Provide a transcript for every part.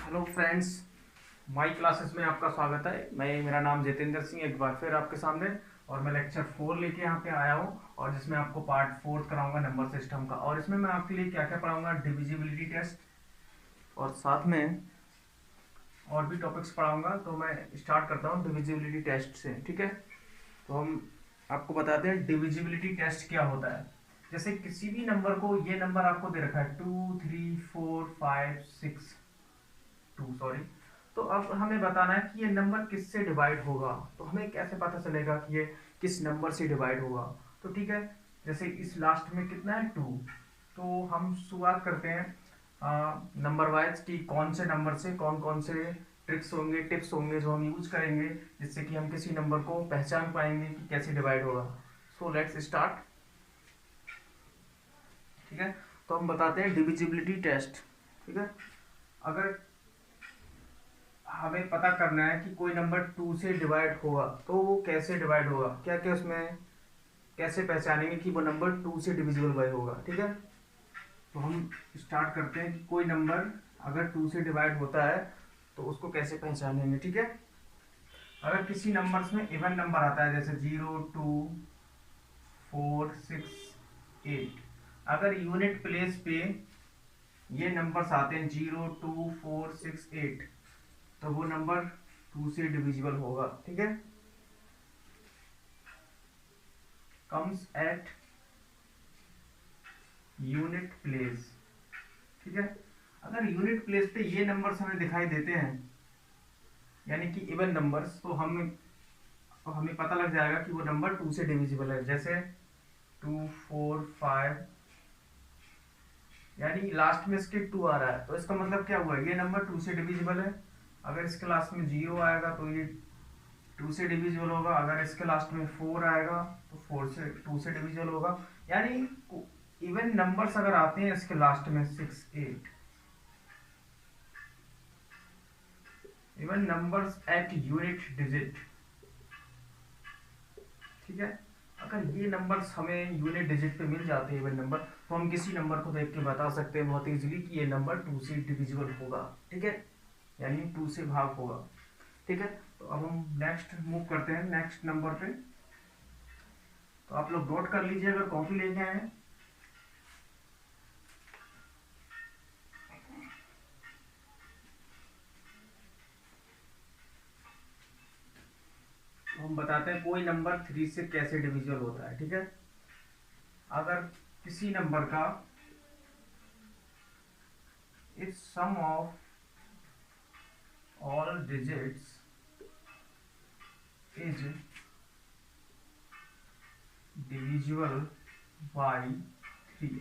Hello friends, my classes में आपका स्वागत है। मेरा नाम जितेंद्र सिंह एक बार फिर आपके सामने, और मैं लेक्चर 4 लेके यहाँ पे आया हूँ। और जिसमें आपको पार्ट 4 कराऊंगा नंबर सिस्टम का। और इसमें मैं आपके लिए क्या क्या पढ़ाऊंगा, डिविजिबिलिटी टेस्ट, और साथ में और भी टॉपिक्स पढ़ाऊंगा। तो मैं स्टार्ट करता हूँ डिविजिबिलिटी टेस्ट से, ठीक है। तो हम आपको बताते हैं डिविजिबिलिटी टेस्ट क्या होता है। जैसे किसी भी नंबर को, ये नंबर आपको दे रखा है 2 3 4 5 6 2, सॉरी। तो अब हमें बताना है कि ये नंबर किससे डिवाइड होगा। तो हमें कैसे पता चलेगा कि ये किस नंबर से डिवाइड होगा। तो ठीक है, जैसे इस लास्ट में कितना है 2। तो हम शुरुआत करते हैं नंबर वाइज कि कौन से नंबर से कौन कौन से ट्रिक्स होंगे, टिप्स होंगे जो हम यूज करेंगे, जिससे कि हम किसी नंबर को पहचान पाएंगे कि कैसे डिवाइड होगा। सो लेट्स स्टार्ट, ठीक है। तो हम बताते हैं डिविजिबिलिटी टेस्ट, ठीक है। अगर हमें पता करना है कि कोई नंबर 2 से डिवाइड होगा तो वो कैसे डिवाइड होगा, क्या क्या उसमें कैसे पहचानेंगे कि वो नंबर 2 से डिविजिबल बाय होगा, ठीक है। तो हम स्टार्ट करते हैं कि कोई नंबर अगर 2 से डिवाइड होता है तो उसको कैसे पहचानेंगे, ठीक है। अगर किसी नंबर्स में इवन नंबर आता है जैसे 0 2 4 6 8, अगर यूनिट प्लेस पे ये नंबर्स आते हैं 0 2 4 6 8, तो वो नंबर 2 से डिविजिबल होगा, ठीक है। कम्स एट यूनिट प्लेस, ठीक है। अगर यूनिट प्लेस पे ये नंबर्स हमें दिखाई देते हैं, यानी कि इवन नंबर्स, तो हमें पता लग जाएगा कि वो नंबर 2 से डिविजिबल है। जैसे 2 4 5, यानी लास्ट में इसके 2 आ रहा है, तो इसका मतलब क्या हुआ, ये नंबर 2 से डिविजिबल है। अगर इसके लास्ट में 0 आएगा तो ये 2 से डिविजिबल होगा। अगर इसके लास्ट में 4 आएगा तो 2 से डिविजिबल होगा। यानी इवन नंबर्स अगर आते हैं इसके लास्ट में 6 8, even numbers at unit digit, ठीक है। अगर ये नंबर्स हमें यूनिट डिजिट पे मिल जाते हैं इवन नंबर, तो हम किसी नंबर को देख के बता सकते हैं बहुत इजीली कि ये नंबर 2 से डिविजिबल होगा, ठीक है, यानी 2 से भाग होगा, ठीक है। तो अब हम नेक्स्ट मूव करते हैं नेक्स्ट नंबर पे। तो आप लोग नोट कर लीजिए अगर कॉपी लेके आए हैं। तो हम बताते हैं कोई नंबर 3 से कैसे डिविजिबल होता है, ठीक है। अगर किसी नंबर का if sum of all digits is divisible by 3,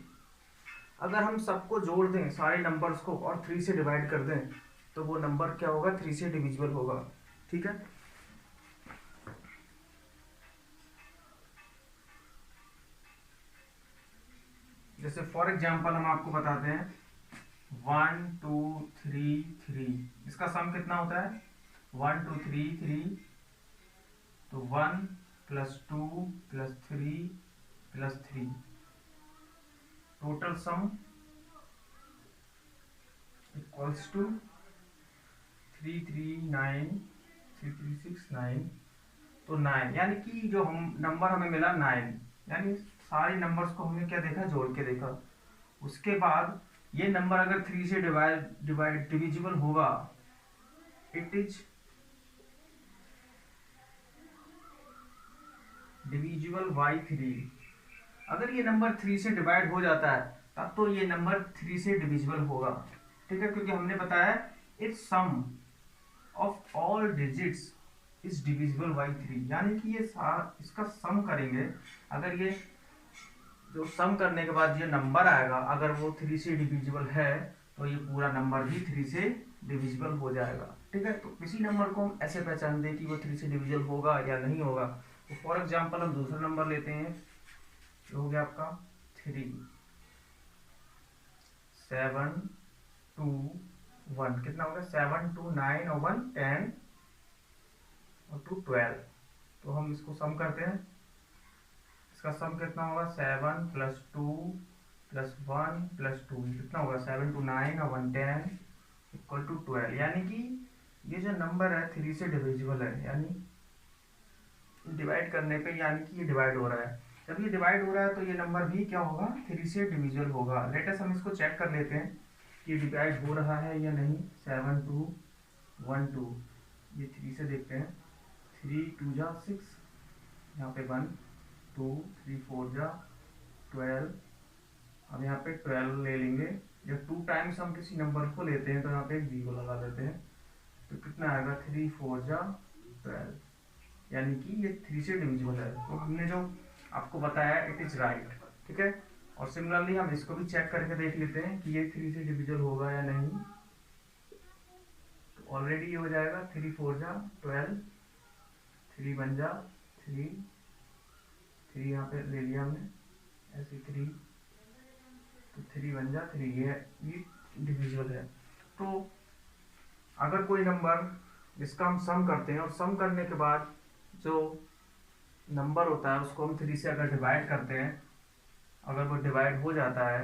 अगर हम सबको जोड़ दें सारे नंबर्स को और 3 से डिवाइड कर दें, तो वो नंबर क्या होगा, 3 से डिविजिबल होगा, ठीक है। जैसे फॉर एग्जांपल हम आपको बताते हैं 1 2 3 3, इसका सम कितना होता है 1 2 3 3, तो 1 plus 2 plus 3 plus 3, total sum equals to 3 3 9 3 3 6 9, तो 9, यानी कि जो हम नंबर हमें मिला 9, यानी सारे नंबर्स को हमने क्या देखा, जोड़ के देखा। उसके बाद ये नंबर अगर 3 से डिविजिबल होगा, इट इज डिविजिबल बाई 3। अगर ये नंबर 3 से डिवाइड हो जाता है तब तो ये नंबर 3 से डिविजिबल होगा, ठीक है, क्योंकि हमने बताया it's sum of all digits is divisible by 3, यानी कि ये इसका सम करेंगे। अगर ये जो सम करने के बाद ये नंबर आएगा, अगर वो 3 से डिविजिबल है तो ये पूरा नंबर भी 3 से डिविजिबल हो जाएगा, ठीक है। तो किसी नंबर को हम ऐसे पहचान दें कि वो 3 से डिविजिबल होगा या नहीं होगा। तो फॉर एग्जांपल हम दूसरा नंबर लेते हैं, जो हो गया आपका 3 7 2 1, कितना होगा 7 2 9 और 1 10 और 2 12। तो हम इसको सम करते हैं, इसका सम कितना होगा 7 प्लस 2 प्लस 1 प्लस 2, कितना होगा 7 2 9 और 1 10 इक्वल टू 12, यानी कि ये जो नंबर है 3 से डिविजिबल है, यानी डिवाइड करने पे यानी कि ये डिवाइड हो रहा है। जब ये डिवाइड हो रहा है तो ये नंबर भी क्या होगा, 3 से डिविजिबल होगा। लेटेस्ट हम इसको चेक कर लेते हैं कि डिवाइड हो रहा है या नहीं। 7 2 1 2, ये 3 से देखते हैं। 3 2 जा 6, यहाँ पे 1 2 3 4 जा 12। अब यहाँ पे 12 ले लेंगे। जब 2 टाइम्स हम किसी नंबर को लेते हैं तो यहाँ पे एक 0 लगा देते हैं, तो कितना आएगा 3 4 जा 12, यानी कि ये 3 से डिविजिबल है। तो हमने जो आपको बताया इट इज राइट, ठीक है। और सिमिलरली हम इसको भी चेक करके देख लेते हैं कि ये 3 से डिविजिबल होगा या नहीं। तो ऑलरेडी ये हो जाएगा 3 4 जा 12, 3 1 जा 3, 3 यहाँ पे ले लिया हमने ऐसे 3, तो 3 1 जा 3, ये डिविजिबल है। तो अगर कोई नंबर जिसका हम सम करते हैं और सम करने के बाद जो नंबर होता है उसको हम 3 से अगर डिवाइड करते हैं, अगर वो डिवाइड हो जाता है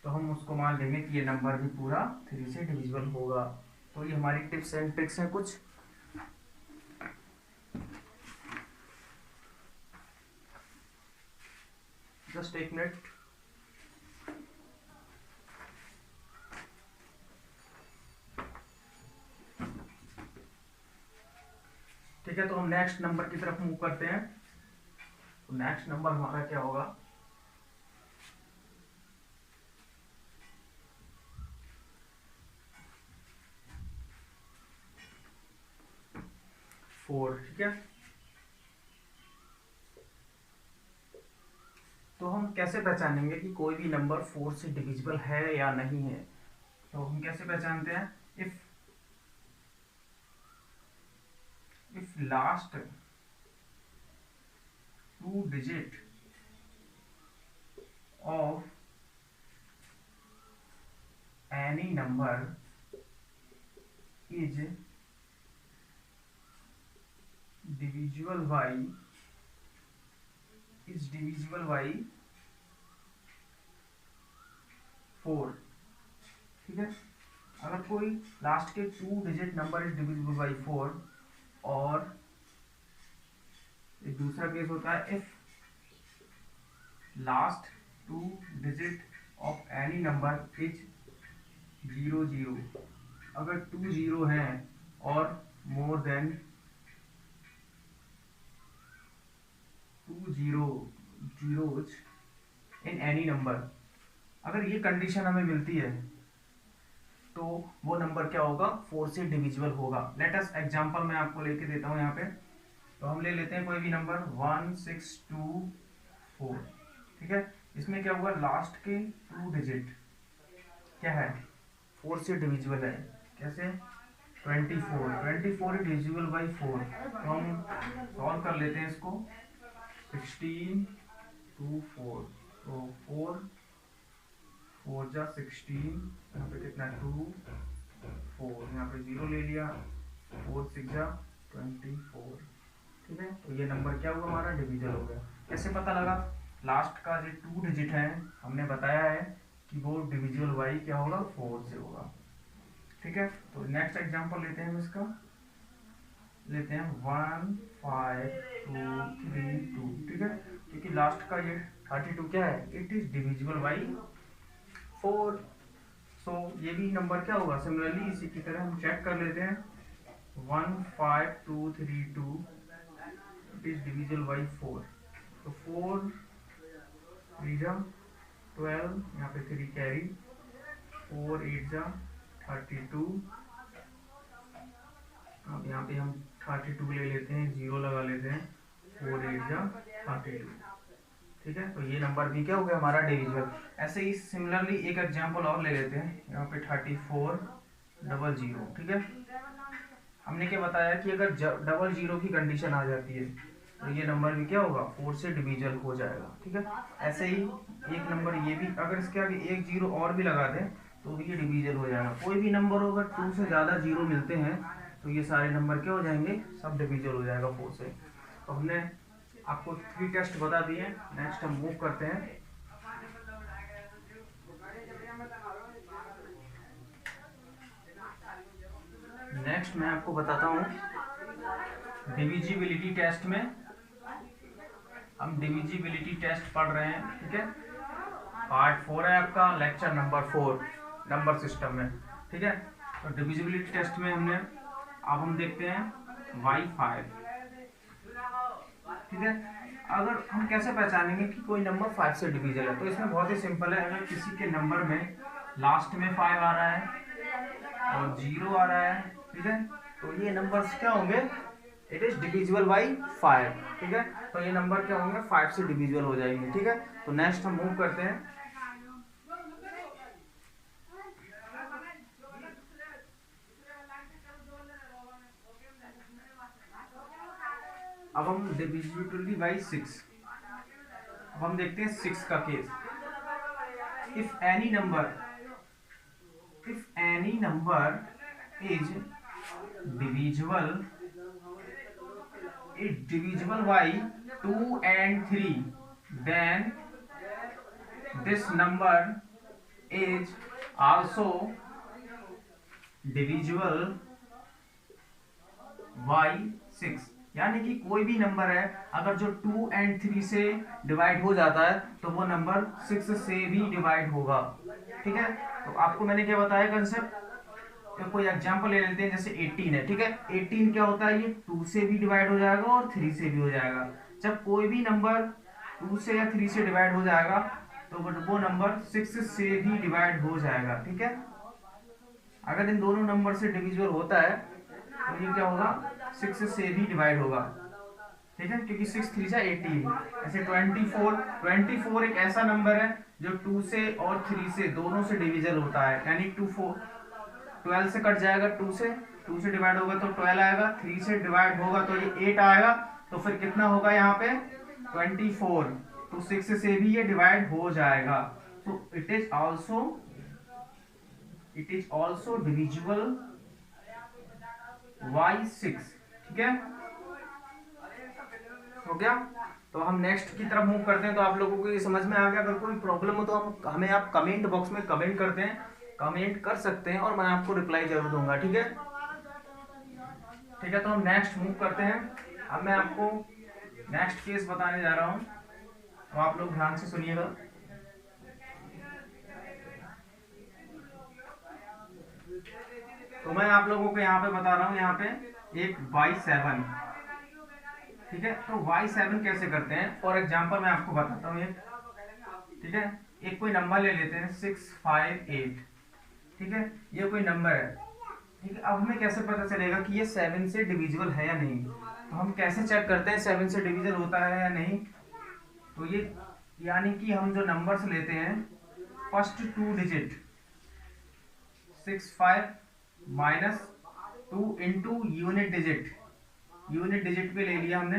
तो हम उसको मान लेंगे कि ये नंबर भी पूरा 3 से डिविजिबल होगा। तो ये हमारी टिप्स एंड ट्रिक्स हैं कुछ। जस्ट एक मिनट। ठीक है, तो हम नेक्स्ट नंबर की तरफ मूव करते हैं। तो नेक्स्ट नंबर हमारा क्या होगा, 4, ठीक है। तो हम कैसे पहचानेंगे कि कोई भी नंबर 4 से डिविजिबल है या नहीं है। तो हम कैसे पहचानते हैं, if last 2 digit of any number is divisible by 4, ठीक है। अगर कोई लास्ट के 2 digit number is divisible by 4, और एक दूसरा केस होता है if last 2 digit of any number is 0 0, अगर 2 0 हैं और more than 2 zeros in any number, अगर ये कंडीशन हमें मिलती है तो वो नंबर क्या होगा, 4 से डिविजिबल होगा। लेटेस्ट एग्जांपल मैं आपको लेके देता हूँ यहाँ पे। तो हम ले लेते हैं कोई भी नंबर 1 6 2 4, ठीक है। इसमें क्या हुआ, लास्ट के 2 डिजिट क्या है, 4 से डिविजिबल है। कैसे, 24 डिविजिबल बाई 4। तो हम सॉल्व कर लेते हैं इसको। 16 2 4, तो 4 4 जा 16, यहाँ पे कितना 2 4, यहाँ पे 0 ले लिया, 4 6 जा 24, ठीक है। तो ये नंबर क्या हुआ, हमारा डिविजिबल हो गया। कैसे पता लगा, लास्ट का जो 2 डिजिट है हमने बताया है कि वो डिविजिबल बाई क्या होगा, 4 से होगा, ठीक है। तो नेक्स्ट एग्जांपल लेते हैं हम इसका, लेते हैं 1 5 2 3 2, ठीक है। क्योंकि लास्ट का ये 32 क्या है, इट इज डिविजिबल बाई 4। सो ये भी नंबर क्या होगा, सिमिलरली इसी की तरह हम चेक कर लेते हैं। 1 5 2 3 2 इट इज डिविजिबल बाई 4। तो 4 3 जा 12, यहाँ पे 3 कैरी, 4 8 जा 32। अब यहाँ पे हम 32 ले लेते हैं, 0 लगा लेते हैं, 4 8 जा 32, ठीक है। तो ये नंबर भी क्या हो गया, हमारा डिविजिबल। ऐसे ही सिमिलरली एक एग्जांपल और ले लेते हैं, यहाँ पे 34 00, ठीक है। हमने क्या बताया कि अगर 00 की कंडीशन आ जाती है तो ये नंबर भी क्या होगा, 4 से डिविजिबल हो जाएगा, ठीक है। ऐसे ही एक नंबर ये भी, अगर इसके आगे एक 0 और भी लगा दें तो भी ये डिविजिबल हो जाएगा। कोई भी नंबर हो, अगर 2 से ज़्यादा 0 मिलते हैं तो ये सारे नंबर क्या हो जाएंगे, सब डिविजिबल हो जाएगा 4 से। तो हमने आपको 3 टेस्ट बता दिए। नेक्स्ट हम मूव करते हैं। नेक्स्ट मैं आपको बताता हूँ डिविजिबिलिटी टेस्ट में। हम डिविजिबिलिटी टेस्ट पढ़ रहे हैं, ठीक है। पार्ट 4 है आपका, लेक्चर नंबर 4 नंबर सिस्टम में, ठीक है। तो डिविजिबिलिटी टेस्ट में हमने अब हम देखते हैं y5, ठीक है। अगर हम कैसे पहचानेंगे कि कोई नंबर 5 से डिविजिबल है, तो इसमें बहुत ही सिंपल है। अगर किसी के नंबर में लास्ट में 5 आ रहा है और 0 आ रहा है, ठीक है, तो ये नंबर्स क्या होंगे, इट इज डिविजिबल बाई 5, ठीक है। तो ये नंबर क्या होंगे, 5 से डिविजिबल हो जाएंगे, ठीक है। तो नेक्स्ट हम मूव करते हैं। अब हम डिविजिबिलिटी बाई 6, अब हम देखते हैं 6 का case. If any number is divisible by 2 and 3, then this number is also divisible by 6। यानी कि कोई भी नंबर है अगर जो 2 and 3 से डिवाइड हो जाता है तो वो नंबर 6 से भी डिवाइड होगा, ठीक है। तो आपको मैंने क्या बताया कंसेप्ट, तो कोई एग्जांपल ले लेते हैं, जैसे 18 है, ठीक है। 18 क्या होता है, ये 2 से भी डिवाइड हो जाएगा और 3 से भी हो जाएगा। जब कोई भी नंबर 2 से या 3 से डिवाइड हो जाएगा तो वो नंबर 6 से भी डिवाइड हो जाएगा, ठीक है। अगर इन दोनों नंबर से डिविजिबल होता है तो ये क्या होगा, 6 से भी डिवाइड होगा, ठीक है, क्योंकि 6 3 से 18। ऐसे 24 एक ऐसा नंबर है जो 2 से और 3 से दोनों से डिविजिबल होता है, यानी 12 से कट जाएगा, 2 से डिवाइड होगा तो 12 आएगा, 3 से डिवाइड होगा तो ये 8 आएगा, तो फिर कितना होगा यहाँ पे 24। तो 6 से भी ये डिवाइड हो जाएगा। तो it is also divisible by 6, ठीक है, हो गया। तो हम नेक्स्ट की तरफ मूव करते हैं। तो आप लोगों को ये समझ में आ गया। अगर कोई प्रॉब्लम हो तो हमें आप कमेंट बॉक्स में कमेंट करते हैं, कमेंट कर सकते हैं और मैं आपको रिप्लाई जरूर दूंगा, ठीक है, ठीक है। तो हम नेक्स्ट मूव करते हैं। अब मैं आपको नेक्स्ट केस बताने जा रहा हूं, तो आप लोग ध्यान से सुनिएगा। तो मैं आप लोगों को यहाँ पे बता रहा हूँ, यहाँ पे एक y7, ठीक है। तो y7 कैसे करते हैं, फॉर एग्जाम्पल मैं आपको बताता हूँ एक, ठीक है। एक कोई नंबर ले लेते हैं 658, ठीक है, ये कोई नंबर है, ठीक है। अब हमें कैसे पता चलेगा कि ये 7 से डिविजिबल है या नहीं, तो हम कैसे चेक करते हैं 7 से डिविजिबल होता है या नहीं। तो ये यानी कि हम जो नंबर्स लेते हैं first 2 digit 65 minus 2 into unit digit पे ले लिया हमने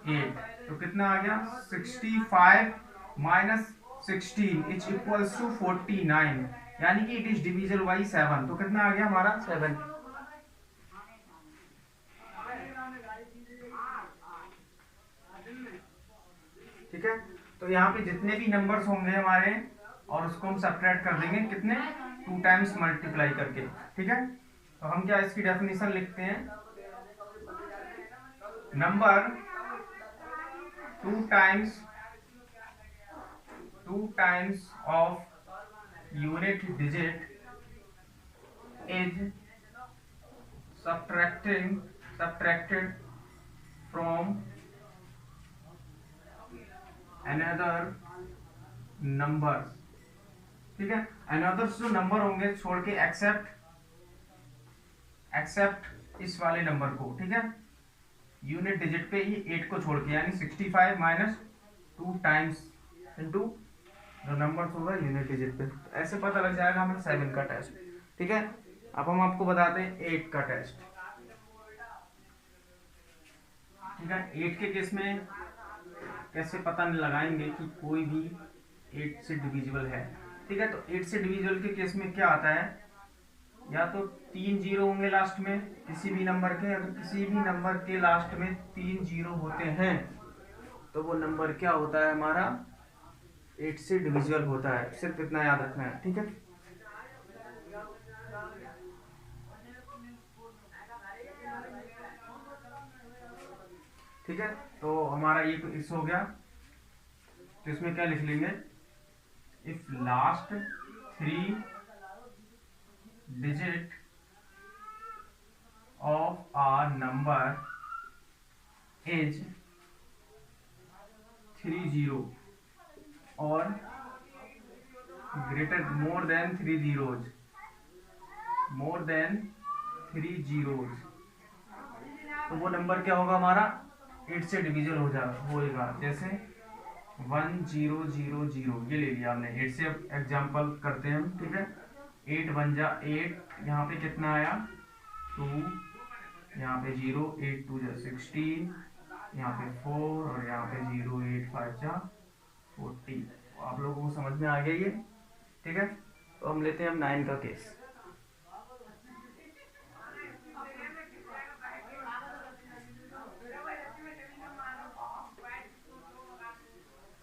8, तो कितना आ गया 65 माइनस 16 इज इक्वल्स टू 49, यानी कि इट इज डिविजिबल बाई 7। तो कितना आ गया हमारा 7, ठीक है। तो यहाँ पे जितने भी नंबर्स होंगे हमारे और उसको हम सब्ट्रैक्ट कर देंगे कितने 2 टाइम्स मल्टीप्लाई करके, ठीक है। तो हम क्या इसकी डेफिनेशन लिखते हैं, number 2 times of unit digit is subtracted from another numbers, ठीक है। अनदर्स जो नंबर होंगे छोड़ के एक्सेप्ट इस वाले नंबर को, ठीक है, यूनिट डिजिट पे ये 8 को छोड़ के, यानी 65 माइनस 2 टाइम्स इनटू जो नंबर होगा यूनिट डिजिट पे। तो ऐसे पता लग जाएगा हमें 7 का टेस्ट, ठीक है। अब हम आपको बताते हैं 8 का टेस्ट, ठीक है। 8 के केस में कैसे पता लगाएंगे कि कोई भी 8 से डिविजिबल है, ठीक है। तो 8 से डिविजिबल के केस में क्या आता है, या तो 3 जीरो होंगे लास्ट में किसी भी नंबर के, अगर किसी भी नंबर के लास्ट में 3 जीरो होते हैं तो वो नंबर क्या होता है हमारा 8 से डिविजिबल होता है। सिर्फ इतना याद रखना है, ठीक है। ठीक है, तो हमारा ये इस हो गया। तो इसमें क्या लिख लेंगे, if last 3 digit of a number is 30 और greater more than 3 zeros, more than 3 zeros, तो वो नंबर क्या होगा हमारा 8 से डिविजल होएगा। जैसे 1000, ये ले लिया हमने 8 से। अब एग्जाम्पल करते हैं हम, ठीक है। 8 1 जा 8, यहाँ पे कितना आया 2, यहाँ पे 0, 8 2 जा 16, यहाँ पे 4 और यहाँ पे 0 8 5 जा 40। आप लोगों को समझ में आ गया ये, ठीक है। तो हम लेते हैं हम 9 का केस।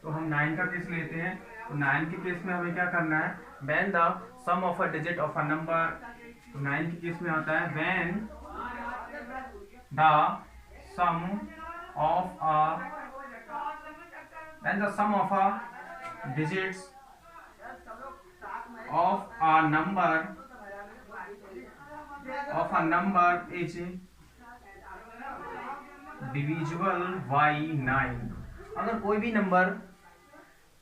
तो हम 9 का केस लेते हैं। तो 9 के केस में हमें क्या करना है, when the sum of a digit of a number, 9 के केस में आता है when the sum of a digits of a number is divisible by 9। अगर कोई भी नंबर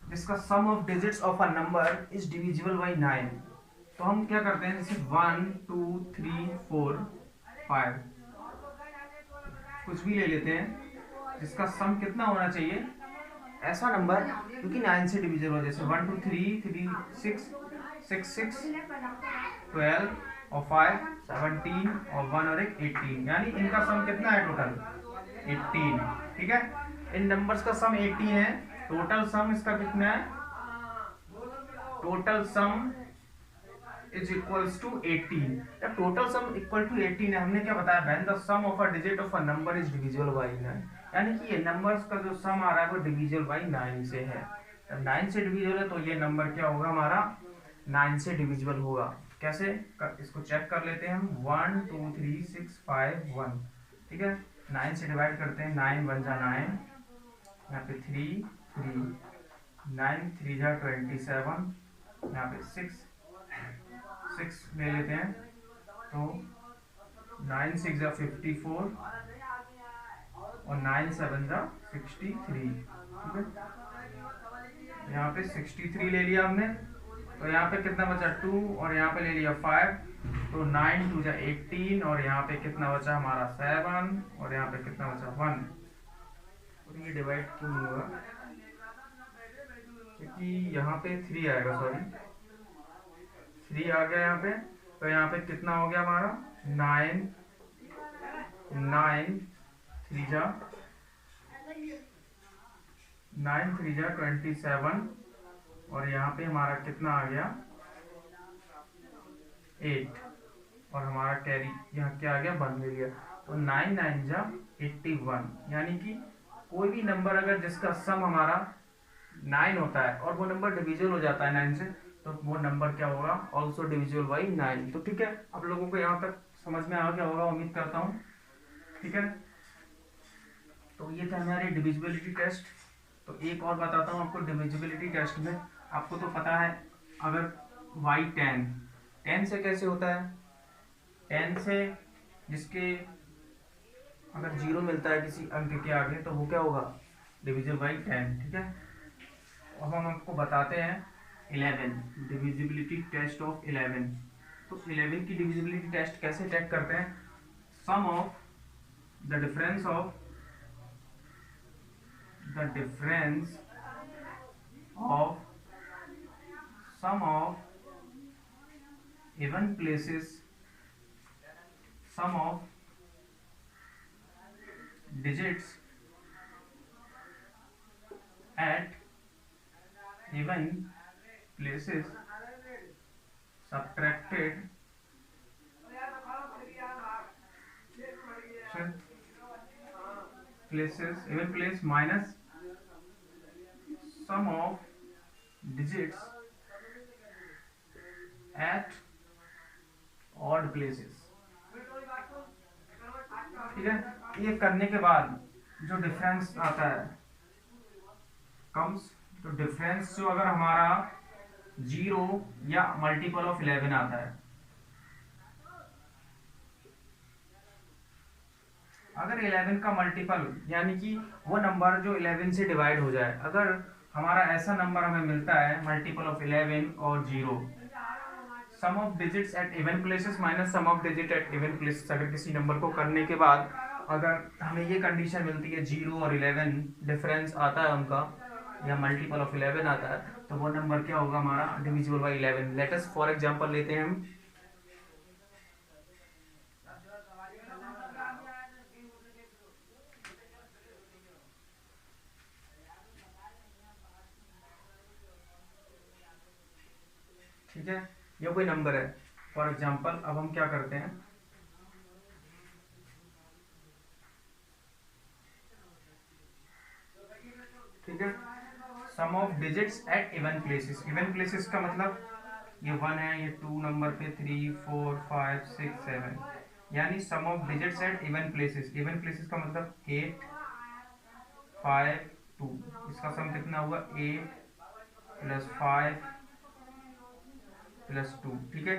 जिसका sum of digits of a number is divisible by 9, तो हम क्या करते हैं, जैसे 1 2 3 4 5 कुछ भी ले लेते हैं जिसका सम कितना होना चाहिए, ऐसा नंबर क्योंकि 9 से डिविजिबल हो। जैसे 1 2 3 3 6 6 6 12 और 5 17 और 1 और 1 18, यानी इनका सम कितना है टोटल 18, ठीक है। इन नंबर्स का सम 18 है, टोटल सम इसका कितना है, total sum is equals to 18। जब टोटल सम इक्वल टू 18 है, हमने क्या बताया, when the sum of a digit of a number is divisible by 9, यानी कि ये नंबर्स का जो सम आ रहा है वो डिविजिबल बाई 9 से है। जब 9 से डिविजिबल है तो ये नंबर क्या होगा हमारा 9 से डिविजिबल होगा। कैसे इसको चेक कर लेते हैं हम, 1 2 3 6 5 1, ठीक है। 9 से डिवाइड करते हैं, 9 1 जा 9, यहाँ पे 3 3, 9 3 जा 27, यहाँ पे 6 6 ले लेते हैं, तो 9 6 जा 54 और 9 7 जा 63, ठीक है। यहाँ पे 63 ले लिया हमने, तो यहाँ पे कितना बचा 2 और यहाँ पे ले लिया 5, तो 9 2 जा 18 और यहाँ पे कितना बचा हमारा 7 और यहाँ पे कितना बचा 1। और ये डिवाइड क्यों नहीं हुआ, क्योंकि यहाँ पे 3 आएगा, सॉरी 3 आ गया यहाँ पे। तो यहाँ पे कितना हो गया हमारा 9 9 3 जा 9 3 जा 27 और यहाँ पे हमारा कितना आ गया 8 और हमारा कैरी यहाँ क्या आ गया 1 ले लिया, तो 9 9 जा 81, यानी कि कोई भी नंबर अगर जिसका सम हमारा 9 होता है और वो नंबर डिविजिबल हो जाता है 9 से, तो वो नंबर क्या होगा ऑल्सो डिविजिबल बाई 9। तो ठीक है, आप लोगों को यहाँ तक समझ में आ गया होगा, उम्मीद करता हूँ, ठीक है। तो ये था हमारे डिविजिबिलिटी टेस्ट। तो एक और बताता हूँ आपको डिविजिबिलिटी टेस्ट में, आपको तो पता है अगर y 10 से कैसे होता है, 10 से जिसके अगर 0 मिलता है किसी अंक के आगे तो वो क्या होगा डिविजिबल बाई 10, ठीक है। अब हम आपको बताते हैं 11 डिविजिबिलिटी टेस्ट ऑफ 11। तो 11 की डिविजिबिलिटी टेस्ट कैसे चेक करते हैं, sum of the difference of sum of even places, sum of digits at even places subtracted places, even place minus sum of digits at odd places, ठीक है। ये करने के बाद जो डिफरेंस आता है कम्स, तो डिफरेंस जो अगर हमारा 0 या मल्टीपल ऑफ 11 आता है, अगर 11 का मल्टीपल यानी कि वो नंबर जो 11 से डिवाइड हो जाए, अगर हमारा ऐसा नंबर हमें मिलता है मल्टीपल ऑफ 11 और 0, sum of digits at even places minus sum of digit at even places, अगर किसी नंबर को करने के बाद अगर हमें ये कंडीशन मिलती है 0 और 11 डिफरेंस आता है उनका, या मल्टीपल ऑफ 11 आता है, तो वो नंबर क्या होगा हमारा divisible by 11। Let us for example लेते हैं हम, ठीक है, ये कोई नंबर है फॉर एग्जांपल। अब हम क्या करते हैं, ठीक है, sum of digits at even places, even places का मतलब ये 1 है, ये 2 नंबर पे 3 4 5 6 7, यानी sum of digits at even places, even places का मतलब 8 5 2, इसका सम कितना हुआ 8 प्लस 5 प्लस 2, ठीक है,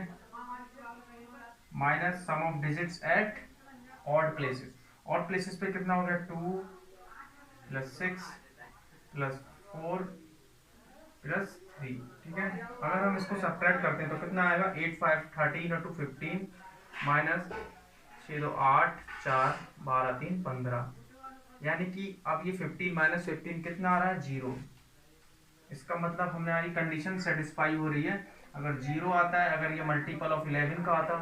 minus sum of digits at odd places, odd places पे कितना हो गया 2 प्लस 6 प्लस 4 प्लस 3, ठीक है। अगर हम इसको सब्ट्रैक्ट करते हैं तो कितना आएगा 8 5 13 और 2 15 माइनस 6 2 8 4 12 3 15, यानी कि अब ये 15 माइनस 15 कितना आ रहा है 0। इसका मतलब हमारी कंडीशन सेटिस्फाई हो रही है। अगर 0 आता है, अगर ये मल्टीपल ऑफ 11 का आता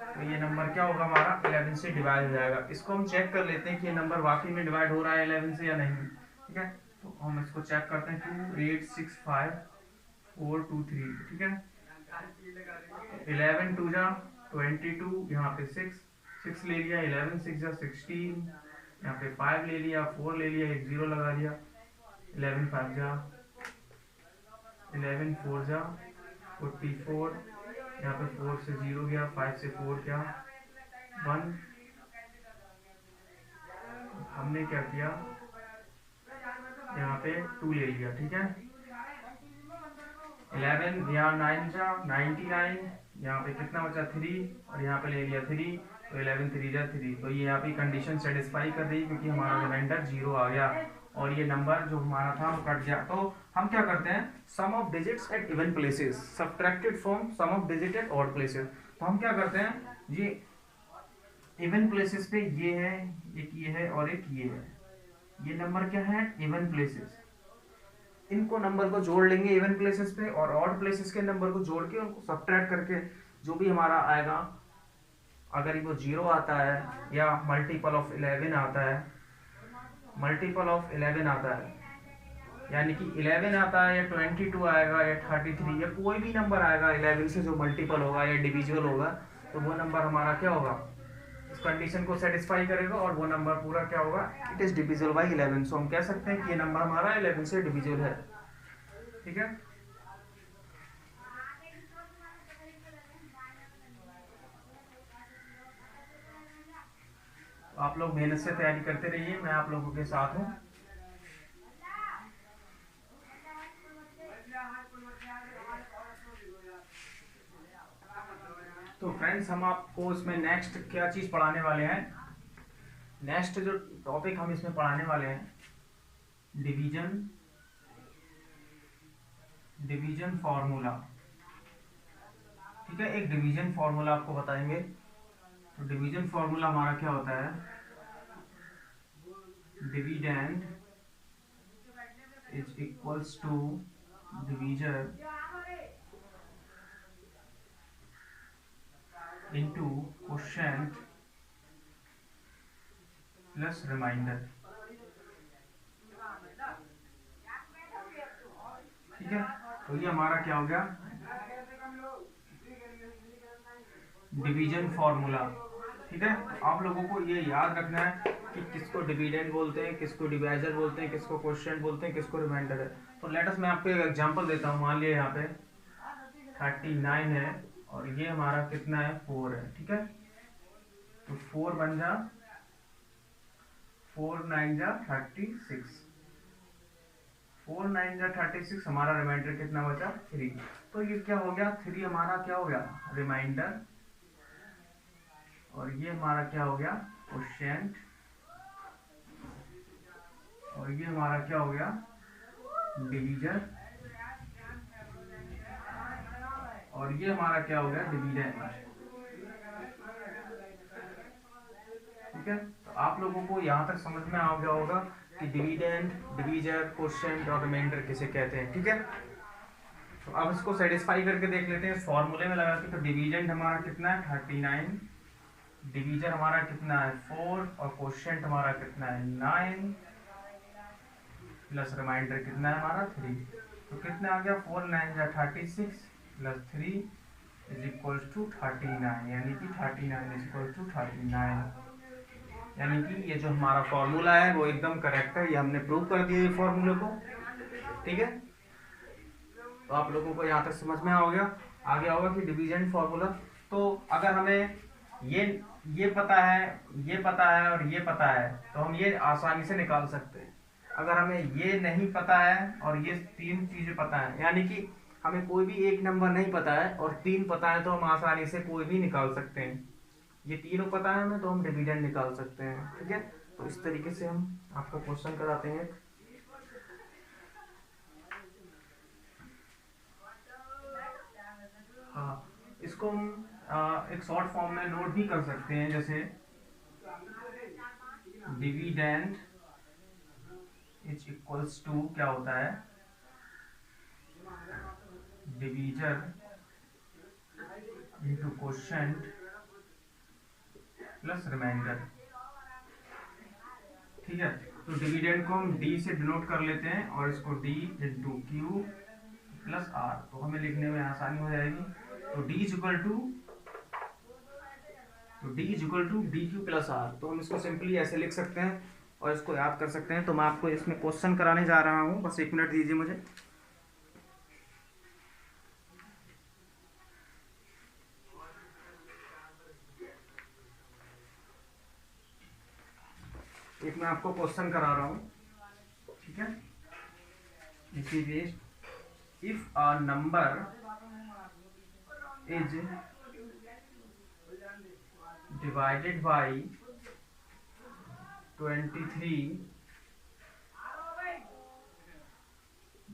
तो ये नंबर क्या होगा हमारा 11 से डिवाइड हो जाएगा। इसको हम चेक कर लेते हैं कि ये नंबर वाकई में डिवाइड हो रहा है 11 से या नहीं, ठीक है। तो हम इसको चेक करते हैं 2 8 6 5 4 2 3, ठीक है। 11 2 जा 22, यहाँ पे 6 ले लिया, 11 6 जा 16, यहाँ पे 5 ले लिया, 4 ले लिया, एक 0 लगा दिया, 11 5 जा 11 4 जा 44, यहाँ पे 4 से 0 गया, 5 से 4 क्या 1, हमने क्या किया यहाँ पे 2 ले लिया, ठीक है। 11 यहाँ 9 जा 99, यहाँ पे कितना बचा 3 और यहाँ पे ले लिया 3, तो 11 3 जा 3, तो ये यहाँ पे कंडीशन सेटिस्फाई कर रही क्योंकि हमारा रिमाइंडर 0 आ गया और ये नंबर जो हमारा था वो कट गया। तो हम क्या करते हैं sum of digits at even places subtracted from sum of digit at odd places. तो हम क्या करते हैं ये इवन प्लेसेस पे ये है, एक ये है और एक ये है, ये नंबर क्या है इवन प्लेसेस, इनको नंबर को जोड़ लेंगे इवन प्लेसेस पे और ऑड प्लेसेस के नंबर को जोड़ के उनको सब्ट्रैक्ट करके जो भी हमारा आएगा, अगर वो 0 आता है या मल्टीपल ऑफ 11 आता है, मल्टीपल ऑफ 11 आता है यानी कि 11 आता है या 22 आएगा या 33 या कोई भी नंबर आएगा 11 से जो मल्टीपल होगा या डिविजिबल होगा, तो वो नंबर हमारा क्या होगा इस कंडीशन को सेटिस्फाई करेगा और वो नंबर पूरा क्या होगा इट इज डिविजिबल बाय 11। सो हम कह सकते हैं कि ये नंबर हमारा 11 से डिविजिबल है, ठीक है। आप लोग मेहनत से तैयारी करते रहिए, मैं आप लोगों के साथ हूँ। तो फ्रेंड्स हम आपको इसमें नेक्स्ट क्या चीज पढ़ाने वाले हैं, नेक्स्ट जो टॉपिक हम इसमें पढ़ाने वाले हैं डिवीजन फॉर्मूला, ठीक है। एक डिवीजन फॉर्मूला आपको बताएंगे। तो डिवीजन फॉर्मूला हमारा क्या होता है, dividend is equals to divisor into quotient plus remainder, ठीक है। तो ये हमारा क्या हो गया डिवीजन फॉर्मूला, ठीक है। आप लोगों को ये याद रखना है कि किसको डिविडेंड बोलते हैं, किसको डिवाइजर बोलते हैं, किसको क्वोशिएंट बोलते हैं, किसको रिमाइंडर है। तो लेट अस मैं आपको एक एग्जांपल देता हूँ। मान लिया यहाँ पे 39 है और ये हमारा कितना है 4 है, ठीक है। तो 4 बन जा 4 9 जा 36, 4 9 जा 36, हमारा रिमाइंडर कितना बचा 3। तो ये क्या हो गया 3 हमारा क्या हो गया रिमाइंडर, और ये हमारा क्या हो गया क्वोशिएंट, और ये हमारा क्या हो गया डिवीजर, और ये हमारा क्या हो गया डिविडेंड। ठीक है, तो आप लोगों को यहाँ तक समझ में आ गया होगा कि डिविडेंड, डिवीजर, क्वोशिएंट और रिमाइंडर किसे कहते हैं। ठीक है, तो अब इसको सेटिस्फाई करके देख लेते हैं फॉर्मूले में लगा के। तो डिविडेंड हमारा कितना है 39, डिवीजर हमारा कितना है 4, और क्वोशिएंट हमारा कितना है 9, प्लस रिमाइंडर कितना है हमारा 3। तो कितना आ गया 4 9 जा 36 प्लस 3 इज इक्वल टू 39, यानी कि 39 इज इक्वल टू 39। यानी कि ये जो हमारा फॉर्मूला है वो एकदम करेक्ट है, ये हमने प्रूव कर दिया ये फॉर्मूले को। ठीक है, तो आप लोगों को यहाँ तक समझ में आ गया होगा कि डिवीजन फॉर्मूला। तो अगर हमें ये पता है, ये पता है और ये पता है, तो हम ये आसानी से निकाल सकते हैं। अगर हमें ये नहीं पता है और ये तीन चीजें पता है, यानी कि हमें कोई भी एक नंबर नहीं पता है और तीन पता है, तो हम आसानी से कोई भी निकाल सकते हैं। ये तीनों पता है हमें, तो हम डिविडेंड निकाल सकते हैं। ठीक है, तो इस तरीके से हम आपको क्वेश्चन कराते हैं। हाँ, इसको हम एक शॉर्ट फॉर्म में नोट भी कर सकते हैं, जैसे डिविडेंड इज इक्वल्स टू क्या होता है divisor into quotient plus remainder. ठीक है, तो डिविडेंड को हम डी से डिनोट कर लेते हैं और इसको D into Q plus R, तो हमें लिखने में आसानी हो जाएगी। तो D is equal to D Q plus R, तो हम इसको सिंपली ऐसे लिख सकते हैं और इसको याद कर सकते हैं। तो मैं आपको इसमें क्वेश्चन कराने जा रहा हूँ, बस 1 मिनट दीजिए मुझे। एक मैं आपको क्वेश्चन करा रहा हूँ। ठीक है, if a number is divided by 23,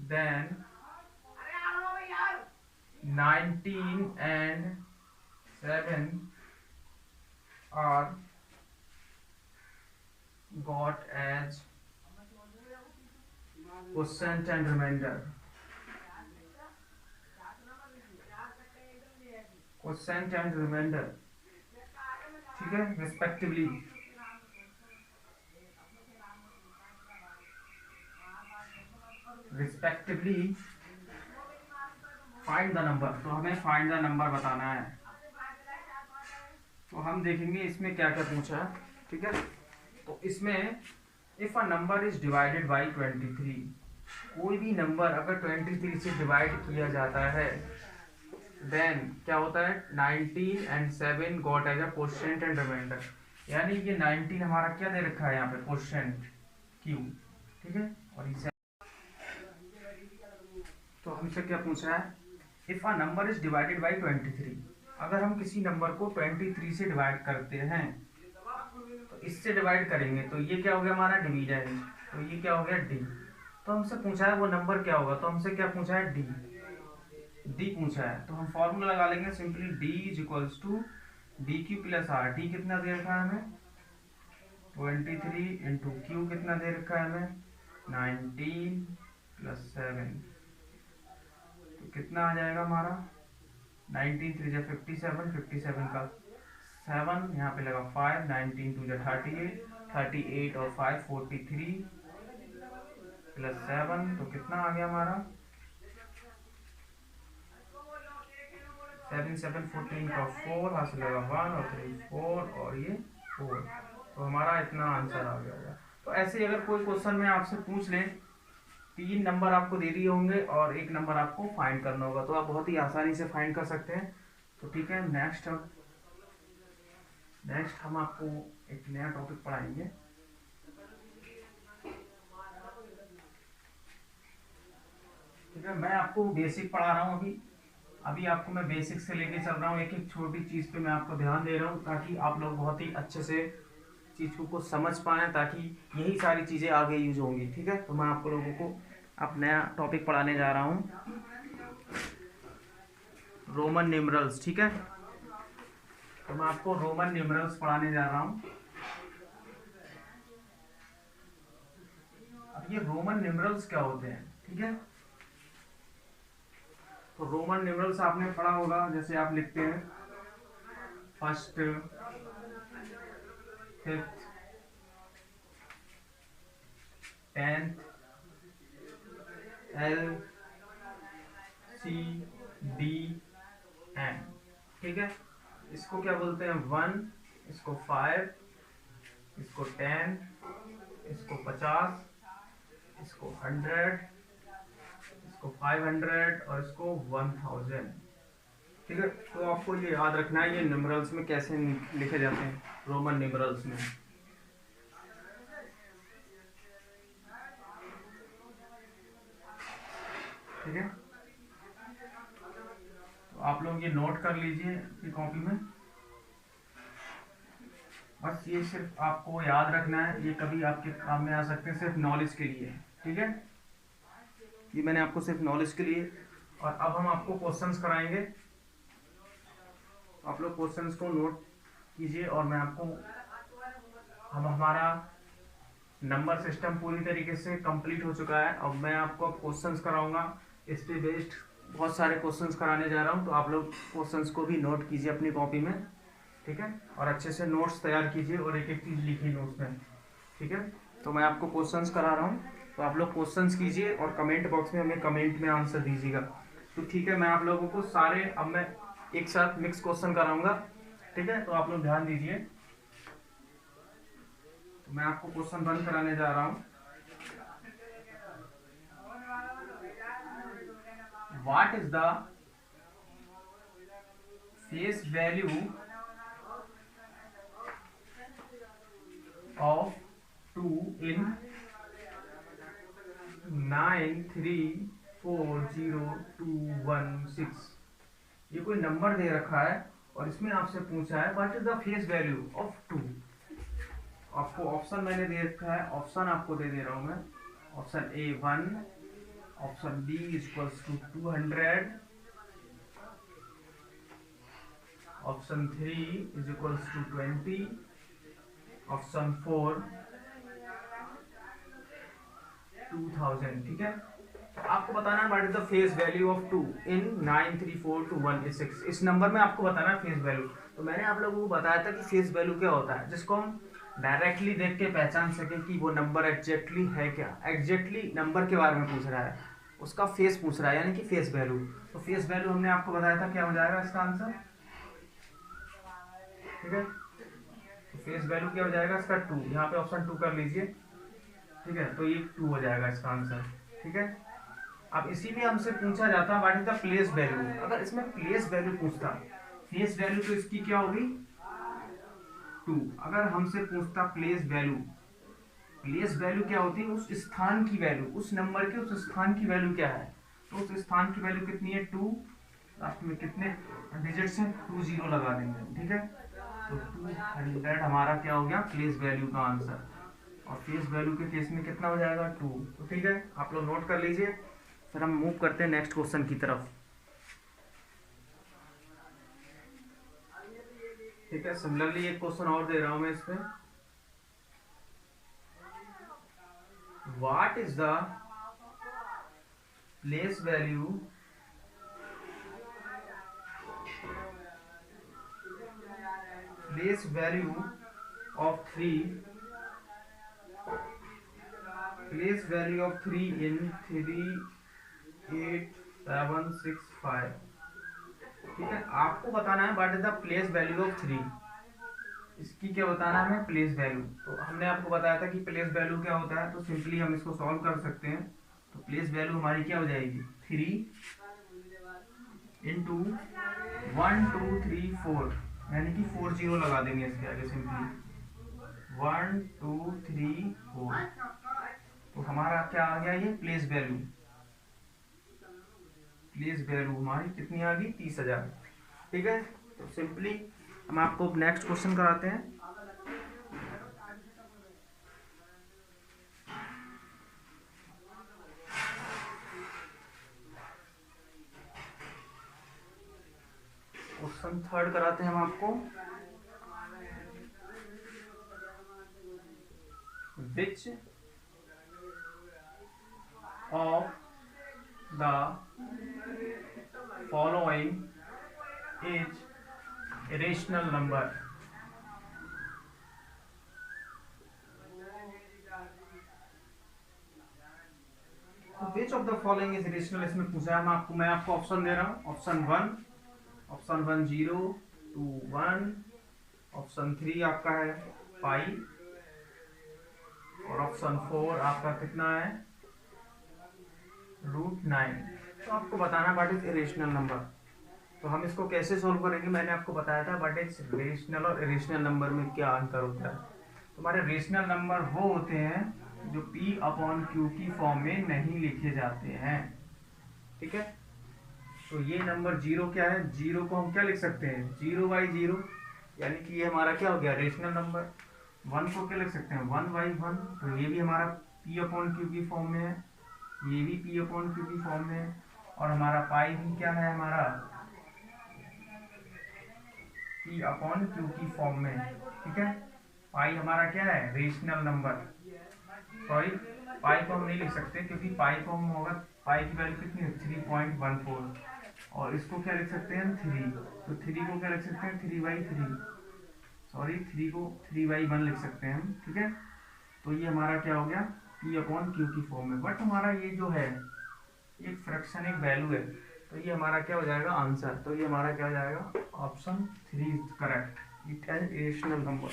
then 19 and 7 are got as quotient and remainder, quotient and remainder। ठीक है, रिस्पेक्टिवली। फाइंड द नंबर, तो हमें फाइंड द नंबर बताना है। तो हम देखेंगे इसमें क्या क्या पूछा है। ठीक है, तो इसमें if a number is divided by 23, कोई भी नंबर अगर 23 से डिवाइड किया जाता है, देन क्या होता है 19 and 7 got as a quotient and remainder. यानी ये 19 हमारा क्या दे रखा है यहाँ पे क्वोशिएंट क्यू। ठीक है, और इसे तो हमसे क्या पूछा है if a number is divided by 23, अगर हम किसी नंबर को 23 से डिवाइड करते हैं, तो इससे डिवाइड करेंगे तो ये क्या हो गया हमारा डिवीजन, तो ये क्या हो गया डी। तो हमसे पूछा है वो नंबर क्या होगा, तो हमसे क्या पूछा है डी पूछा है। तो हम फॉर्मूला लगा लेंगे simply, D is equals to D Q plus R. D कितना दे रखा है हमें 23 इंटू क्यू कितना दे रखा है हमें 19 प्लस 7, तो कितना आ जाएगा हमारा 19 3 जा 57, 57 का 7 यहाँ पे लगा 5, 19 2 जा 38, 38 और 5 43 प्लस 7, तो कितना आ गया हमारा 7 7 14 का 4, यहाँ से लगा 1 और 3 4 और ये 4, तो हमारा इतना आंसर आ गया होगा। तो ऐसे अगर कोई क्वेश्चन में आपसे पूछ लें, 3 नंबर आपको दे दिए होंगे और एक नंबर आपको फाइंड करना होगा, तो आप बहुत ही आसानी से फाइंड कर सकते हैं। तो ठीक है, नेक्स्ट हम आपको एक नया टॉपिक पढ़ाएंगे। ठीक है, मैं आपको बेसिक पढ़ा रहा हूँ अभी। अभी आपको मैं बेसिक से लेके चल रहा हूँ, एक एक छोटी चीज़ पे मैं आपको ध्यान दे रहा हूँ ताकि आप लोग बहुत ही अच्छे से चीज़ को समझ पाएँ, ताकि यही सारी चीज़ें आगे यूज होंगी। ठीक है, तो मैं आपको लोगों को अब नया टॉपिक पढ़ाने जा रहा हूँ, रोमन न्यूमरल्स। ठीक है, तो मैं आपको रोमन न्यूमरल्स पढ़ाने जा रहा हूँ। अब ये रोमन न्यूमरल्स क्या होते हैं? ठीक है, तो रोमन न्यूमरल्स आपने पढ़ा होगा, जैसे आप लिखते हैं first, fifth, 10th, L, C, D, M। ठीक है, इसको क्या बोलते हैं? 1, इसको 5, इसको 10, इसको 50, इसको 100, इसको 500 और इसको 1000। ठीक है, तो आपको ये याद रखना है ये न्यूमरल्स में कैसे लिखे जाते हैं, रोमन न्यूमरल्स में। ठीक है, तो आप लोग ये नोट कर लीजिए अपनी कॉपी में। बस ये सिर्फ आपको याद रखना है, ये कभी आपके काम में आ सकते हैं, सिर्फ नॉलेज के लिए। ठीक है, ये मैंने आपको सिर्फ नॉलेज के लिए। और अब हम आपको क्वेश्चंस कराएंगे, आप लोग क्वेश्चंस को नोट कीजिए। और मैं आपको, हम हमारा नंबर सिस्टम पूरी तरीके से कंप्लीट हो चुका है। अब मैं आपको क्वेश्चंस कराऊंगा, इस पे बेस्ड बहुत सारे क्वेश्चंस कराने जा रहा हूं, तो आप लोग क्वेश्चंस को भी नोट कीजिए अपनी कॉपी में। ठीक है, और अच्छे से नोट्स तैयार कीजिए और एक एक चीज़ लिखिए नोट्स में। ठीक है, तो मैं आपको क्वेश्चंस करा रहा हूँ, तो आप लोग क्वेश्चंस कीजिए और कमेंट बॉक्स में हमें कमेंट में आंसर दीजिएगा। तो ठीक है, मैं आप लोगों को सारे, अब मैं एक साथ मिक्स क्वेश्चन कराऊंगा। ठीक है, तो आप लोग ध्यान दीजिए। तो मैं आपको क्वेश्चन 1 कराने जा रहा हूँ। What is the face value of 2 in 9340216? ये कोई नंबर दे रखा है और इसमें आपसे पूछा है what is the face value of 2। आपको ऑप्शन मैंने दे रखा है, ऑप्शन आपको दे रहा हूं मैं। Option A 1, option B equals to 200, option 3 is equals to 20, option 4 2000। ठीक है, आपको बताना है what is the face value of 2 in 9342116। इस नंबर में आपको बताना है फेस वैल्यू। तो मैंने आप लोगों को बताया था कि फेस वैल्यू क्या होता है, जिसको हम डायरेक्टली देख के पहचान सके कि वो नंबर एग्जैक्टली है क्या। एग्जैक्टली नंबर के बारे में पूछ रहा है, उसका फेस पूछ रहा है, यानी कि फेस वैल्यू। तो फेस वैल्यू हमने आपको बताया था क्या हो जाएगा इसका आंसर। ठीक है, तो फेस वैल्यू क्या हो जाएगा इसका 2, यहाँ पे ऑप्शन 2 कर लीजिए। ठीक है, तो ये 2 हो जाएगा इसका आंसर। ठीक है, अब इसी में हमसे पूछा जाता what is the place value. अगर इसमें प्लेस वैल्यू पूछता, फेस वैल्यू तो इसकी क्या होगी 2। अगर हमसे पूछता प्लेस वैल्यू, प्लेस वैल्यू क्या होती है? उस स्थान की वैल्यू, उस नंबर के उस स्थान की वैल्यू क्या है। तो उस स्थान की वैल्यू कितनी है 2, लास्ट में कितने डिजिट्स हैं 2 0 लगा देंगे। ठीक है, तो 200 हमारा क्या हो गया प्लेस वैल्यू का आंसर। और फेस वैल्यू के केस में कितना हो जाएगा 2। तो ठीक है, आप लोग नोट कर लीजिए। फिर हम मूव करते हैं नेक्स्ट क्वेश्चन की तरफ। ठीक है, सिमिलरली एक क्वेश्चन और दे रहा हूं मैं इस पे। What is the place value of 3 in 38765। ठीक है, आपको बताना है what is the place value of 3, इसकी क्या बताना है हमें प्लेस वैल्यू। तो हमने आपको बताया था कि प्लेस वैल्यू क्या होता है, तो सिंपली हम इसको सॉल्व कर सकते हैं। तो प्लेस वैल्यू हमारी क्या हो जाएगी 3 इंटू 1 2 3 4, यानी कि 4 0 लगा देंगे इसके आगे सिंपली 1 2 3 4। तो हमारा क्या आ गया ये प्लेस वैल्यू। प्लेस वैल्यू हमारी कितनी आ गई 30,000। ठीक है, तो सिंपली हम आपको नेक्स्ट क्वेश्चन कराते हैं। क्वेश्चन थर्ड कराते हैं हम आपको। विच of the following is irrational number. Which of the following is irrational इसमें पूछा है आपको। मैं आपको ऑप्शन दे रहा हूँ। ऑप्शन 1 0 2 1। ऑप्शन 3 आपका है पाई, और ऑप्शन 4 आपका कितना है √9। तो आपको बताना व्हाट इज इरेशनल नंबर। तो हम इसको कैसे सॉल्व करेंगे, मैंने आपको बताया था व्हाट इज रेशनल और इरेशनल नंबर में क्या अंतर होता है। तो हमारे रेशनल नंबर वो होते हैं जो P/Q की फॉर्म में नहीं लिखे जाते हैं। ठीक है, तो ये नंबर 0 क्या है, 0 को हम क्या लिख सकते हैं 0/0, यानी कि ये हमारा क्या हो गया रेशनल नंबर। 1 को क्या लिख सकते हैं 1/1, तो ये भी हमारा P/Q की फॉर्म में है, ये भी P/Q की फॉर्म में है, और हमारा पाई भी क्या है हमारा P/Q की फॉर्म में। ठीक है, पाई हमारा क्या है रेशनल नंबर। सॉरी, पाई को हम नहीं लिख सकते क्योंकि पाई को हम होगा, पाई की वैल्यू कितनी है 3.14, और इसको क्या लिख सकते हैं 3, तो 3 को क्या लिख सकते हैं 3/3, सॉरी 3 को 3/1 लिख सकते हैं हम। ठीक है, तो ये हमारा क्या हो गया P/Q की फॉर्म में। बट हमारा ये जो है एक फ्रैक्शन एक वैल्यू है, तो ये हमारा क्या हो जाएगा आंसर। तो ये हमारा क्या हो जाएगा option 3 is correct, it has irrational number.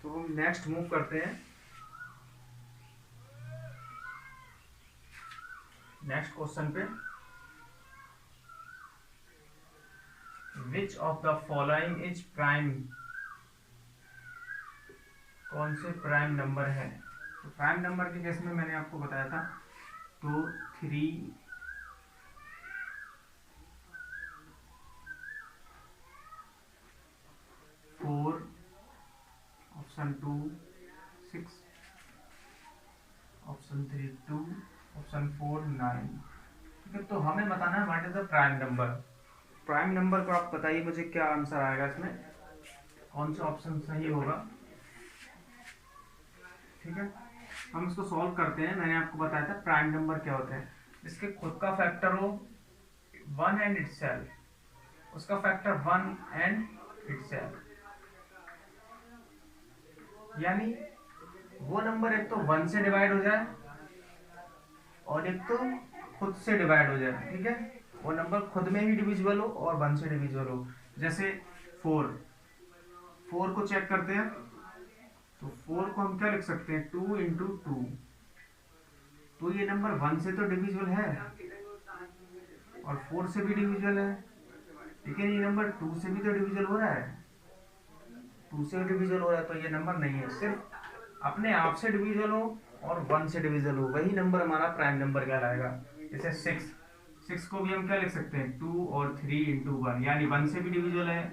तो हम नेक्स्ट मूव करते हैं नेक्स्ट क्वेश्चन पे। विच of the following is prime, कौन से प्राइम नंबर है। तो प्राइम नंबर के केस में मैंने आपको बताया था, तो 3 4, ऑप्शन 2 6, ऑप्शन 3 2, ऑप्शन 4 9। ठीक है, तो हमें बताना है what is the prime number. Prime number को आप बताइए मुझे क्या आंसर आएगा इसमें, कौन सा ऑप्शन सही होगा। ठीक है, हम इसको सॉल्व करते हैं। मैंने आपको बताया था प्राइम नंबर क्या होता है, इसके खुद का फैक्टर हो 1 एंड इटसेल्फ, उसका फैक्टर 1 एंड इटसेल्फ, यानी वो नंबर एक तो 1 से डिवाइड हो जाए और एक तो खुद से डिवाइड हो जाए। ठीक है, वो नंबर खुद में ही डिविजिबल हो और 1 से डिविजिबल हो। जैसे 4 को चेक करते हैं, तो 4 को हम क्या लिख सकते हैं 2 × 2, तो ये नंबर 1 से तो डिविजिबल है और 4 से भी डिविजिबल है, लेकिन ये नंबर 2 से भी तो डिविजिबल हो रहा है, 2 से डिविजिबल हो रहा है, तो ये नंबर नहीं है। सिर्फ अपने आप से डिविजिबल हो और 1 से डिविजिबल हो, वही नंबर हमारा प्राइम नंबर कहलाएगा। जैसे 6 को भी हम क्या लिख सकते हैं 2 और 3 × 1, यानी 1 से भी डिविजिबल है,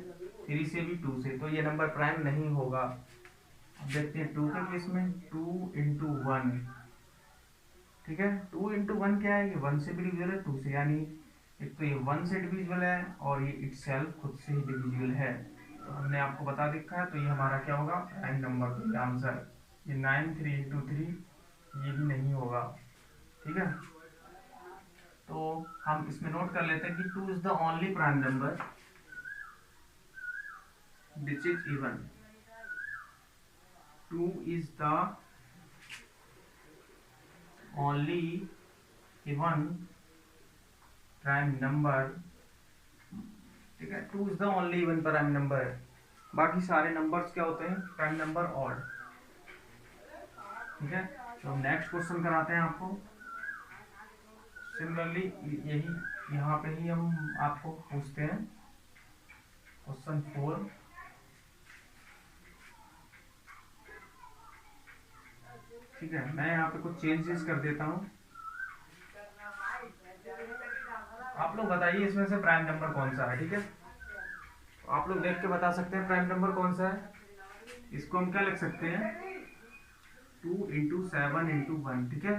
3 से भी, 2 से, तो ये नंबर प्राइम नहीं होगा। अब देखते हैं 2 के केस में 2 × 1। ठीक है, 2 × 1 क्या है, ये 1 से भी डिविजिबल है 2 से, यानी एक तो ये 1 से डिविजिबल है और ये इटसेल्फ खुद से ही डिविजिबल है। तो हमने आपको बता दिखा है, तो ये हमारा क्या होगा प्राइम नंबर का आंसर। ये 9 3 × 3 ये भी नहीं होगा। ठीक है, तो हम इसमें नोट कर लेते हैं कि 2 is the only prime number which is even. 2 is the only even prime number. ठीक है, 2 is the only even prime number है, बाकी सारे नंबर्स क्या होते हैं प्राइम नंबर ऑड। ठीक है, तो नेक्स्ट क्वेश्चन कराते हैं आपको। सिमिलरली यही यहाँ पे ही हम आपको पूछते हैं क्वेश्चन 4। ठीक है, मैं यहाँ पे कुछ चेंजेस कर देता हूँ। आप लोग बताइए इसमें से प्राइम नंबर कौन सा है। ठीक है, तो आप लोग देख के बता सकते हैं प्राइम नंबर कौन सा है। इसको हम क्या लिख सकते हैं, 2 × 7 × 1। ठीक है,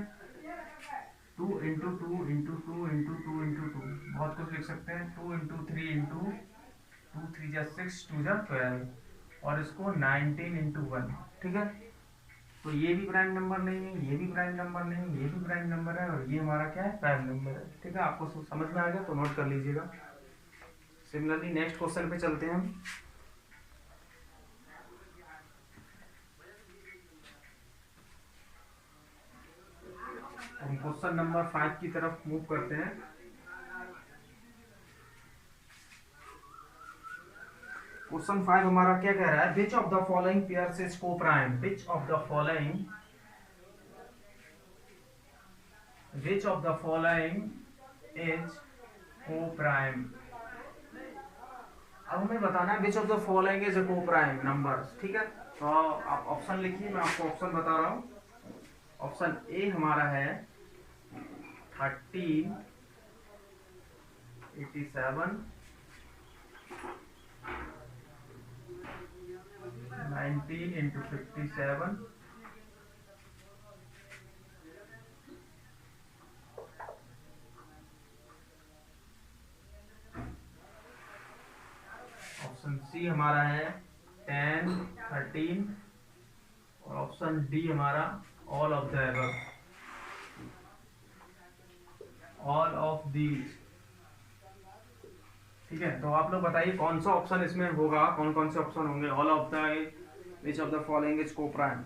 2 × 2 × 2 × 2 × 2 बहुत कुछ लिख सकते हैं। 2 × 3 × 2 3 × 6 2 × 12 और इसको 19 × 1। ठीक है, तो ये भी प्राइम नंबर नहीं है, ये भी प्राइम नंबर नहीं है, ये भी प्राइम नंबर है, और ये हमारा क्या है, प्राइम नंबर है। ठीक है, आपको समझ में आ गया तो नोट कर लीजिएगा। सिमिलरली नेक्स्ट क्वेश्चन पे चलते हैं हम। हम क्वेश्चन नंबर 5 की तरफ मूव करते हैं। क्वेश्चन 5 हमारा क्या कह रहा है, which of the following pairs is coprime, which of the following is coprime. अब हमें बताना है which of the following is coprime numbers. ठीक है, तो आप ऑप्शन लिखिए, मैं आपको ऑप्शन बता रहा हूँ। ऑप्शन ए हमारा है 13 87 19 × 57 ऑप्शन सी हमारा है 10 13 और ऑप्शन डी हमारा all of the above, all of these. ठीक है, तो आप लोग बताइए कौन सा ऑप्शन इसमें होगा, कौन कौन से ऑप्शन होंगे। All of the, which of the following is coprime.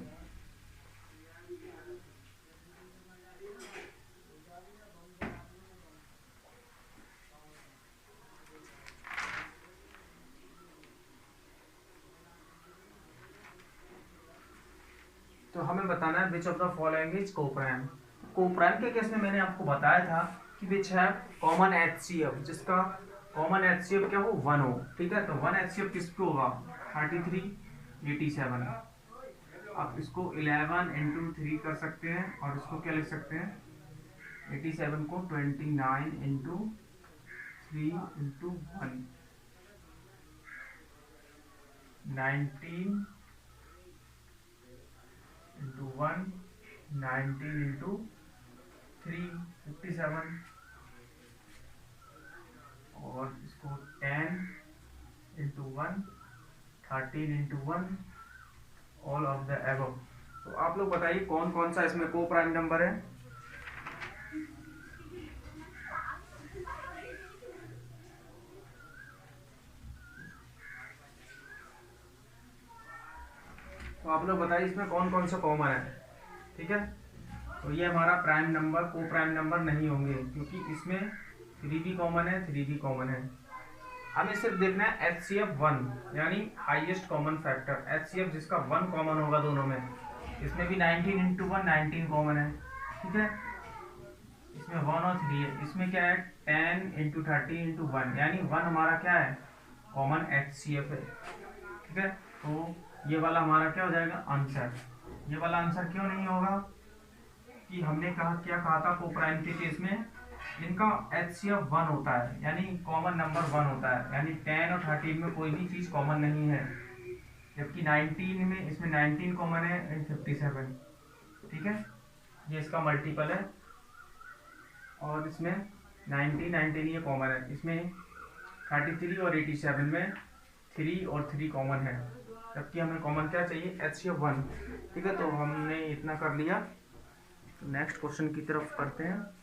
तो हमें बताना है which of the following is coprime. Coprime के केस में मैंने आपको बताया था कि विच है कॉमन HCF, जिसका कॉमन HCF क्या हो, 1 हो। ठीक है, तो 1 HCF किस पे होगा, 33 87। आप इसको 11 × 3 कर सकते हैं और इसको क्या लिख सकते हैं, 87 को 29 × 3 × 1 19 × 1 19 × 3 57 और इसको 10 × 1 13 × 1 ऑल ऑफ द एबव। तो आप लोग बताइए कौन कौन सा इसमें को प्राइम नंबर है। तो आप लोग बताइए इसमें कौन कौन सा कॉमन है। ठीक है, तो ये हमारा प्राइम नंबर को प्राइम नंबर नहीं होंगे, क्योंकि इसमें 3 भी कॉमन है, 3 भी कॉमन है। हमें सिर्फ देखना है HCF 1 यानी हाईएस्ट कॉमन फैक्टर, HCF जिसका 1 कॉमन होगा दोनों में। इसमें भी 19 × 1 19 कॉमन है। ठीक है, इसमें 1 और 3 है। इसमें क्या है, 10 × 30 × 1 यानी 1 हमारा क्या है, कॉमन HCF है। ठीक है, तो ये वाला हमारा क्या हो जाएगा, आंसर। ये वाला आंसर क्यों नहीं होगा, कि हमने क्या कहा था, कोप्राइम के केस में इनका HCF 1 होता है, यानी कॉमन नंबर 1 होता है, यानी 10 और 13 में कोई भी चीज़ कॉमन नहीं है। जबकि 19 में, इसमें 19 कॉमन है एंड 57। ठीक है, ये इसका मल्टीपल है, और इसमें 19 ये कॉमन है। इसमें 33 और 87 में 3 और 3 कॉमन है, जबकि हमें कॉमन क्या चाहिए, HCF 1। ठीक है, तो हमने इतना कर लिया। नेक्स्ट क्वेश्चन की तरफ करते हैं।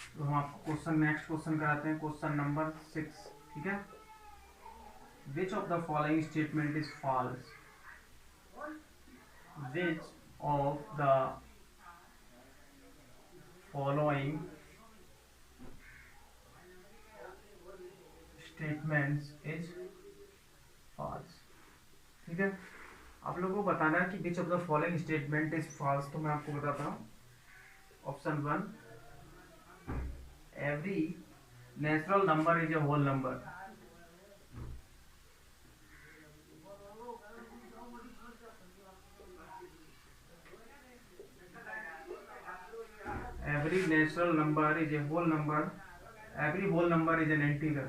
तो हम आपको क्वेश्चन, नेक्स्ट क्वेश्चन कराते हैं, क्वेश्चन नंबर 6। ठीक है, which of the following statement is false, which of the following statements is false. ठीक है, आप लोगों को बताना है कि which of the following statement is false. तो मैं आपको बताता हूँ। Option 1, every natural number is a whole number. Every natural number is a whole number. Every whole number is an integer.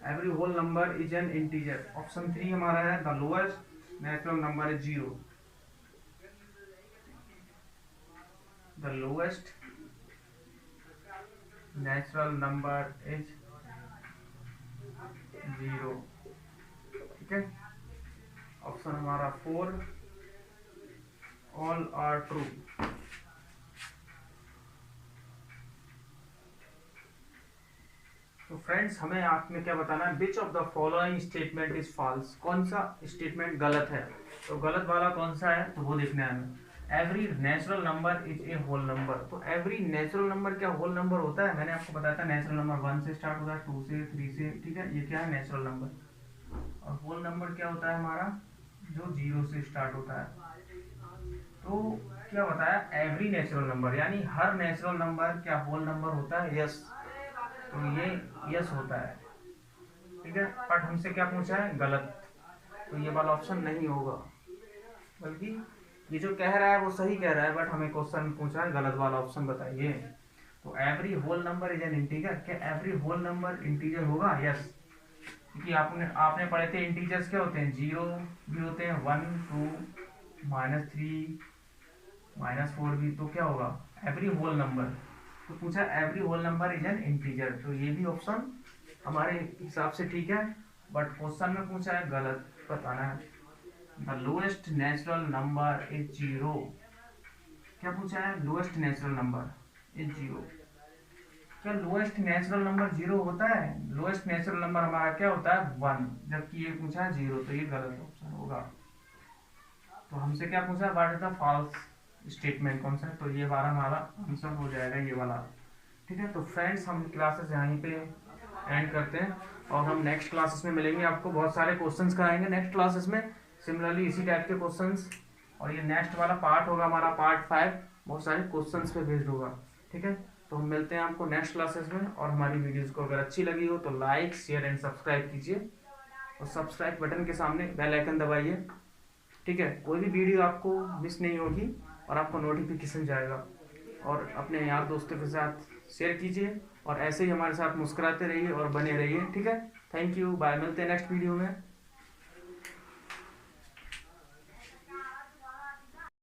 Every whole number is an integer. Option 3 हमारा है the lowest natural number is 0. The lowest natural number is 0. ठीक है, option हमारा 4 all are true. तो friends हमें आपने क्या बताना है, which of the following statement is false. कौन सा स्टेटमेंट गलत है, तो गलत वाला कौन सा है, तो वो देखना है हमें। Every natural number is a whole number. तो एवरी नेचुरल नंबर क्या होल नंबर होता है? मैंने आपको बताया था नेचुरल नंबर 1 से स्टार्ट होता है, 2 से, 3 से। ठीक है, ये क्या है नेचुरल नंबर। और होल नंबर क्या होता है हमारा, जो 0 से स्टार्ट होता है। तो क्या बताया, एवरी नेचुरल नंबर यानी हर नेचुरल नंबर क्या होल नंबर होता है? यस। तो ये यस होता है। ठीक है, बट हमसे क्या पूछा है, गलत। तो ये वाला ऑप्शन नहीं होगा, बल्कि ये जो कह रहा है वो सही कह रहा है, बट हमें क्वेश्चन पूछा है गलत वाला ऑप्शन बताइए। तो every whole number is an integer. क्या एवरी होल नंबर इंटीजर होगा? यस, क्योंकि आपने पढ़े थे इंटीजर्स क्या होते हैं, 0 भी होते हैं, 1, 2, -3, -4 भी। तो क्या होगा, एवरी होल नंबर। तो पूछा every whole number is an integer, तो ये भी ऑप्शन हमारे हिसाब से ठीक है, बट क्वेश्चन में पूछा है गलत, बताना है। The lowest natural number is 0। क्या पूछा है, लोएस्ट नेचुरल नंबर इज 0। क्या लोएस्ट नेचुरल नंबर 0 होता है? लोएस्ट नेचुरल नंबर हमारा क्या होता है, 1, जबकि ये पूछा है 0, तो ये गलत ऑप्शन होगा। तो हमसे क्या पूछा, what is the false statement, कौन सा है? तो ये वाला हमारा आंसर हो जाएगा, ये वाला। ठीक है, तो फ्रेंड्स हम क्लासेस यहीं पे एंड करते हैं, और हम नेक्स्ट क्लासेस में मिलेंगे। आपको बहुत सारे क्वेश्चंस कराएंगे नेक्स्ट क्लासेस में, सिमिलरली इसी टाइप के क्वेश्चंस। और ये नेक्स्ट वाला पार्ट होगा हमारा पार्ट 5, बहुत सारे क्वेश्चंस पे बेस्ड होगा। ठीक है, तो हम मिलते हैं आपको नेक्स्ट क्लासेस में। और हमारी वीडियोस को अगर अच्छी लगी हो तो लाइक, शेयर एंड सब्सक्राइब कीजिए, और सब्सक्राइब बटन के सामने बेल आइकन दबाइए। ठीक है, कोई भी वीडियो आपको मिस नहीं होगी और आपको नोटिफिकेशन जाएगा। और अपने यार दोस्तों के साथ शेयर कीजिए, और ऐसे ही हमारे साथ मुस्कुराते रहिए और बने रहिए। ठीक है, थैंक यू, बाय, मिलते हैं नेक्स्ट वीडियो में।